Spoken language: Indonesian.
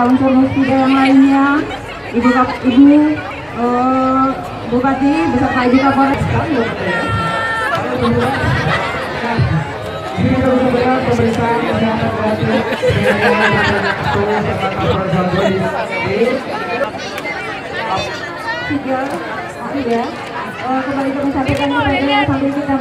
unsur musbida yang lainnya, Ibu Bupati beserta Ibu Kapolres. Ini kita bisa pemeriksaan kesehatan gratis tiga, kembali kami sampaikan kepada sambil kita